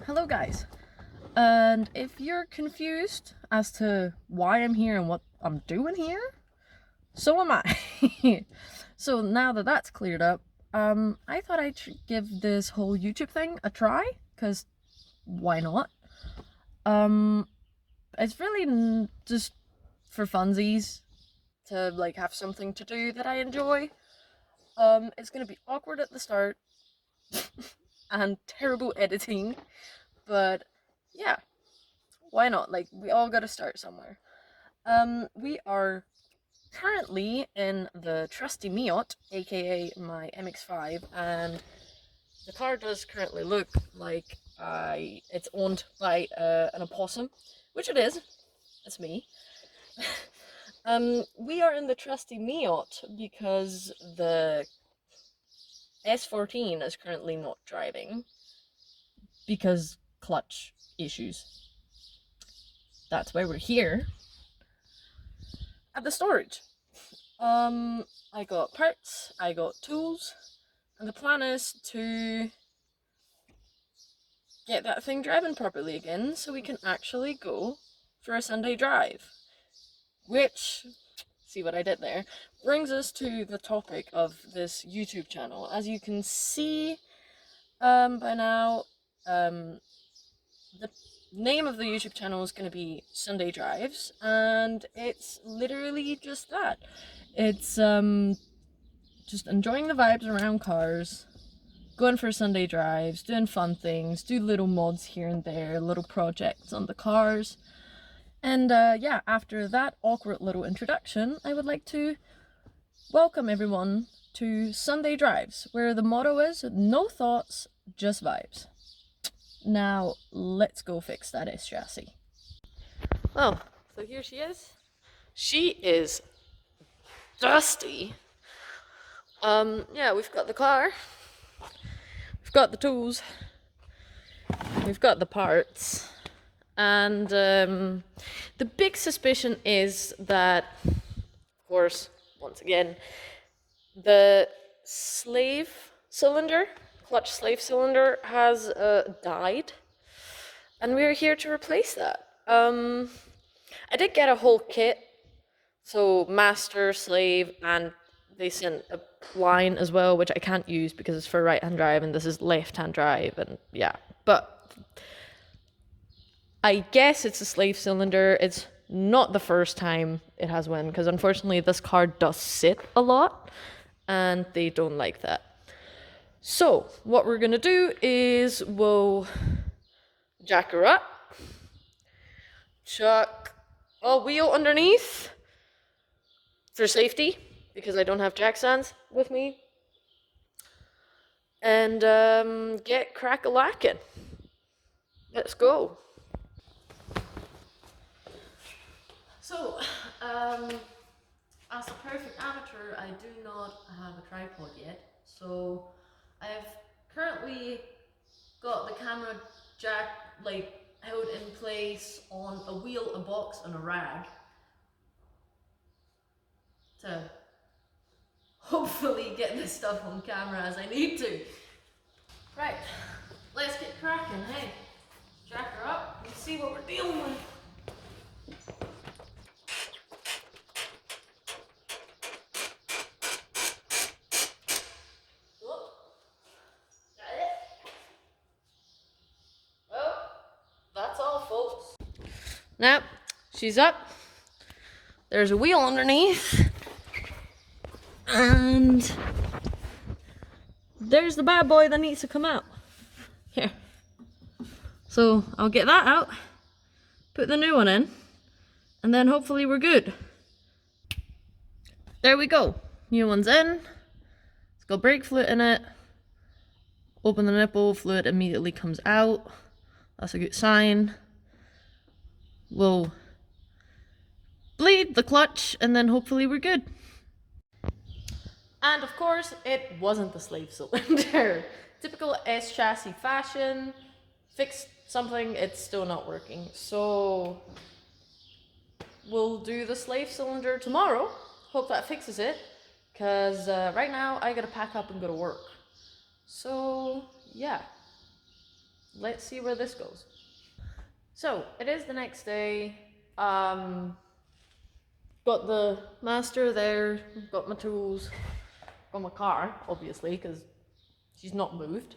Hello guys. And if you're confused as to why I'm here and what I'm doing here, so am I. So now that that's cleared up, I thought I'd give this whole YouTube thing a try, because why not? It's really just for funsies, to like have something to do that I enjoy. It's gonna be awkward at the start and terrible editing, but yeah, why not? Like, we all gotta start somewhere. We are currently in the trusty Miot, aka my MX-5, and the car does currently look like it's owned by an opossum, which it is. It's me. We are in the trusty Miot because the S14 is currently not driving because clutch issues. That's why we're here at the storage. I got parts, I got tools, and the plan is to get that thing driving properly again so we can actually go for a Sunday drive. Which, see what I did there, brings us to the topic of this YouTube channel. As you can see by now, the name of the YouTube channel is going to be Sunday Drives, and it's literally just that. It's just enjoying the vibes around cars, going for Sunday drives, doing fun things, do little mods here and there, little projects on the cars. And yeah, after that awkward little introduction, I would like to welcome everyone to Sunday Drives, where the motto is no thoughts, just vibes. Now, let's go fix that S chassis. Well, so here she is. She is dusty. Yeah, we've got the car, we've got the tools, we've got the parts, and the big suspicion is that, of course, once again, the clutch slave cylinder has died, and we're here to replace that. I did get a whole kit, so master, slave, and they sent a line as well, which I can't use because it's for right-hand drive and this is left-hand drive, and yeah. But I guess it's a slave cylinder. It's not the first time it has went, because unfortunately this car does sit a lot and they don't like that. So what we're gonna do is we'll jack her up, chuck a wheel underneath for safety, because I don't have jack stands with me, and get crack-a-lackin'. Let's go. So, as a perfect amateur, I do not have a tripod yet, so I've currently got the camera jack held in place on a wheel, a box, and a rag to hopefully get this stuff on camera as I need to. Right, let's get cracking, hey? Jack her up and see what we're dealing with. Oh, got it? Well, that's all, folks. Now, she's up. There's a wheel underneath. And there's the bad boy that needs to come out. Here. So I'll get that out, put the new one in, and then hopefully we're good. There we go. New one's in. It's got brake fluid in it. Open the nipple, fluid immediately comes out. That's a good sign. We'll bleed the clutch, and then hopefully we're good. And of course, it wasn't the slave cylinder. Typical S chassis fashion. Fixed something, it's still not working. So we'll do the slave cylinder tomorrow. Hope that fixes it, because right now I gotta pack up and go to work. So yeah, let's see where this goes. So it is the next day. Got the master there, got my tools, got my car, obviously, because she's not moved.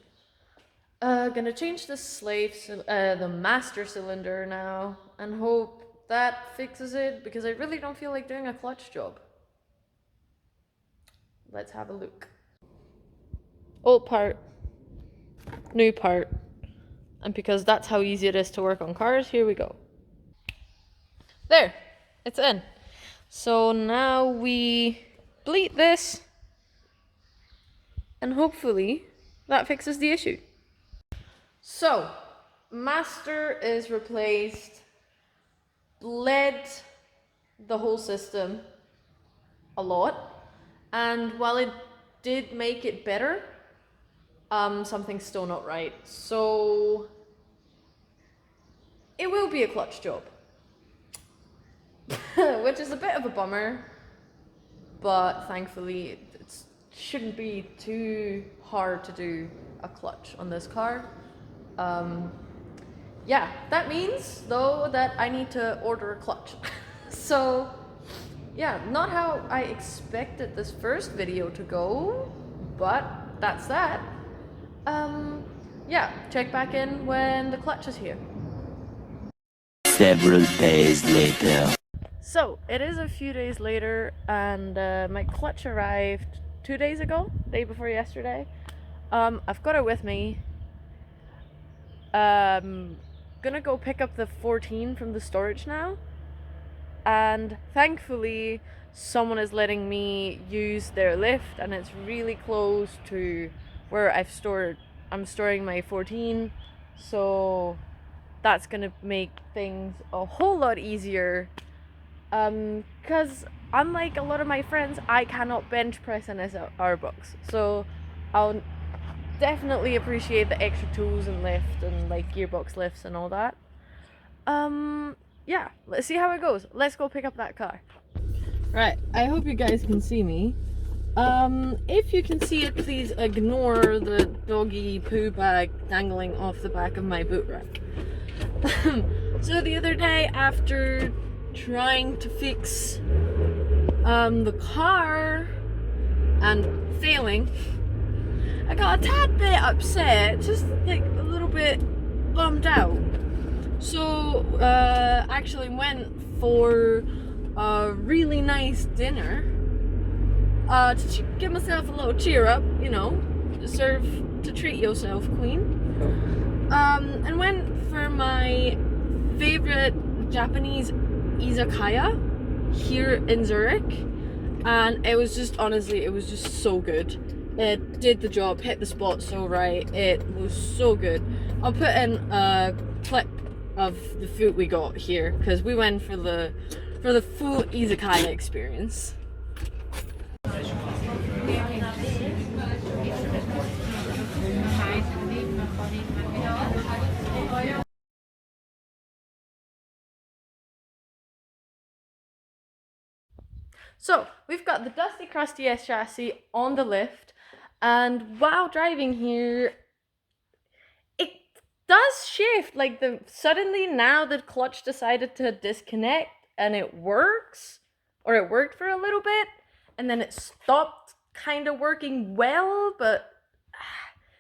Gonna change the master cylinder now, and hope that fixes it, because I really don't feel like doing a clutch job. Let's have a look. Old part, new part, and because that's how easy it is to work on cars, here we go. There, it's in. So now we bleed this, and hopefully that fixes the issue. So, master is replaced, bled the whole system a lot, and while it did make it better, something's still not right. So, it will be a clutch job, which is a bit of a bummer, but thankfully it shouldn't be too hard to do a clutch on this car. Yeah, that means though that I need to order a clutch. So yeah, not how I expected this first video to go, but that's that. Yeah, check back in when the clutch is here. Several days later. So it is a few days later, and my clutch arrived 2 days ago, day before yesterday. I've got it with me. Gonna go pick up the 14 from the storage now, and thankfully someone is letting me use their lift, and it's really close to where I'm storing my 14, so that's gonna make things a whole lot easier, because unlike a lot of my friends, I cannot bench press in this Gearbox, so I'll definitely appreciate the extra tools and lift and like gearbox lifts and all that. Yeah, let's see how it goes. Let's go pick up that car. Right, I hope you guys can see me. If you can see it, please ignore the doggy poo bag dangling off the back of my boot rack. So the other day, after trying to fix the car and failing, I got a tad bit upset, just like a little bit bummed out. So actually went for a really nice dinner to give myself a little cheer up, you know, to treat yourself, queen. And went for my favorite Japanese izakaya here in Zurich, and it was just, honestly, it was just so good. It did the job, hit the spot so right, it was so good. I'll put in a clip of the food we got here, because we went for the full izakaya experience. So, we've got the dusty crusty S chassis on the lift, and while driving here, it does shift. Like, suddenly now the clutch decided to disconnect, and it works, or it worked for a little bit, and then it stopped kind of working well, but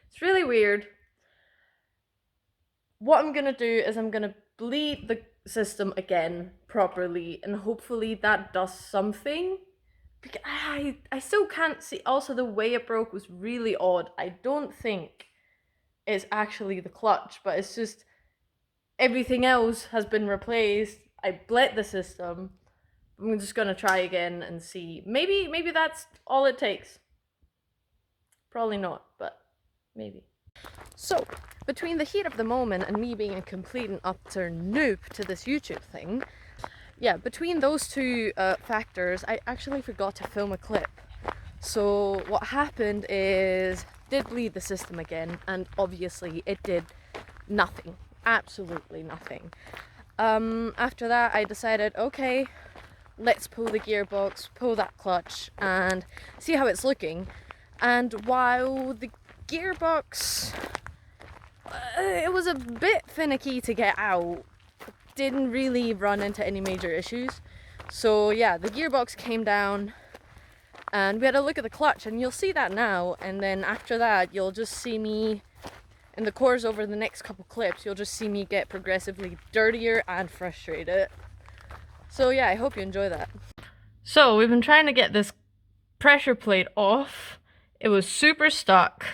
it's really weird. What I'm gonna do is I'm gonna bleed the system again properly, and hopefully that does something. Because I still can't see. Also, the way it broke was really odd. I don't think it's actually the clutch, but it's just everything else has been replaced. I bled the system. I'm just gonna try again and see. Maybe that's all it takes. Probably not, but maybe. So, between the heat of the moment and me being a complete and utter noob to this YouTube thing, yeah, between those two factors, I actually forgot to film a clip. So what happened is, did bleed the system again, and obviously it did nothing, absolutely nothing. After that, I decided, okay, let's pull the gearbox, pull that clutch, and see how it's looking. And while the gearbox it was a bit finicky to get out. Didn't really run into any major issues. So yeah, the gearbox came down and we had a look at the clutch, and you'll see that now, and then after that you'll just see me in the course over the next couple clips, you'll just see me get progressively dirtier and frustrated. So yeah, I hope you enjoy that. So we've been trying to get this pressure plate off. It was super stuck.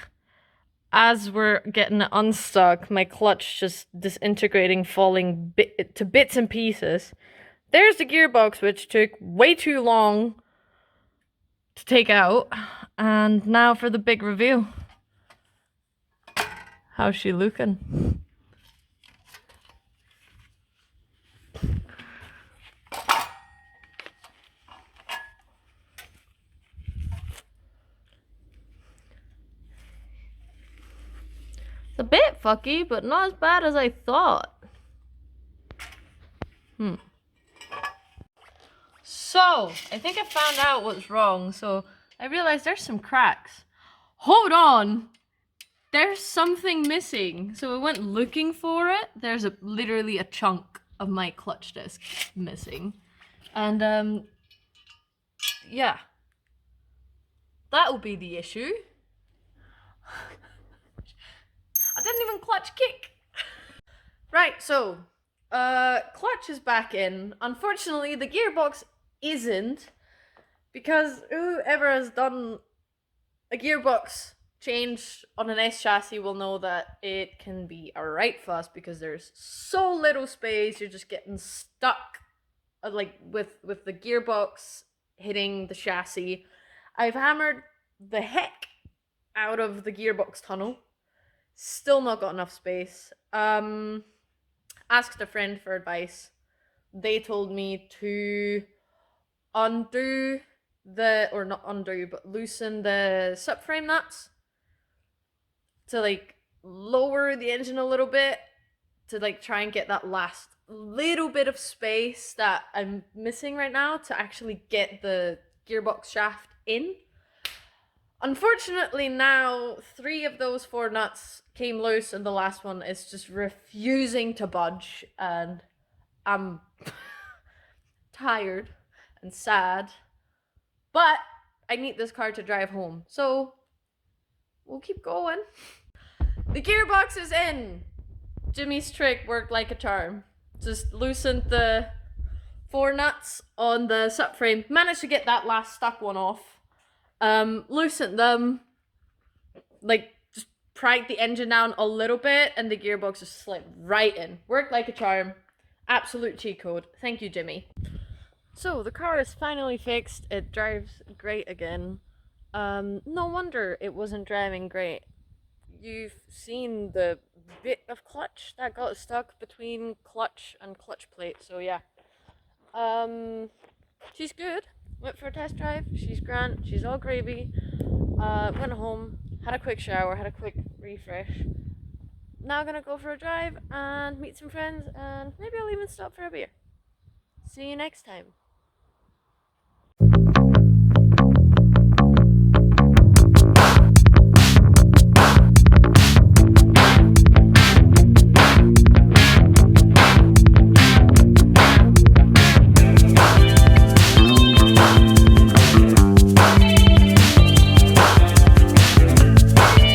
As we're getting it unstuck, my clutch just disintegrating, falling to bits and pieces. There's the gearbox, which took way too long to take out. And now for the big reveal. How's she looking? It's a bit fucky, but not as bad as I thought. So, I think I found out what's wrong. So, I realized there's some cracks. Hold on! There's something missing. So I went looking for it. There's literally a chunk of my clutch disc missing. And yeah. That'll be the issue. I didn't even clutch kick. Right, so clutch is back in. Unfortunately, the gearbox isn't, because whoever has done a gearbox change on an S chassis will know that it can be a right fuss, because there's so little space. You're just getting stuck like with the gearbox hitting the chassis. I've hammered the heck out of the gearbox tunnel, still not got enough space. Asked a friend for advice. They told me to undo or not undo, but loosen the subframe nuts to like lower the engine a little bit, to like try and get that last little bit of space that I'm missing right now to actually get the gearbox shaft in. Unfortunately, now 3 of those 4 nuts came loose, and the last one is just refusing to budge, and I'm tired and sad, but I need this car to drive home, so we'll keep going. The gearbox is in. Jimmy's trick worked like a charm. Just loosened the 4 nuts on the subframe. Managed to get that last stuck one off. Loosened them. Like, just pried the engine down a little bit, and the gearbox just slipped right in. Worked like a charm. Absolute cheat code. Thank you, Jimmy. So, the car is finally fixed. It drives great again. No wonder it wasn't driving great. You've seen the bit of clutch that got stuck between clutch and clutch plate, so yeah. She's good. Went for a test drive. She's grand. She's all gravy. Went home, had a quick shower, had a quick refresh. Now gonna go for a drive and meet some friends, and maybe I'll even stop for a beer. See you next time.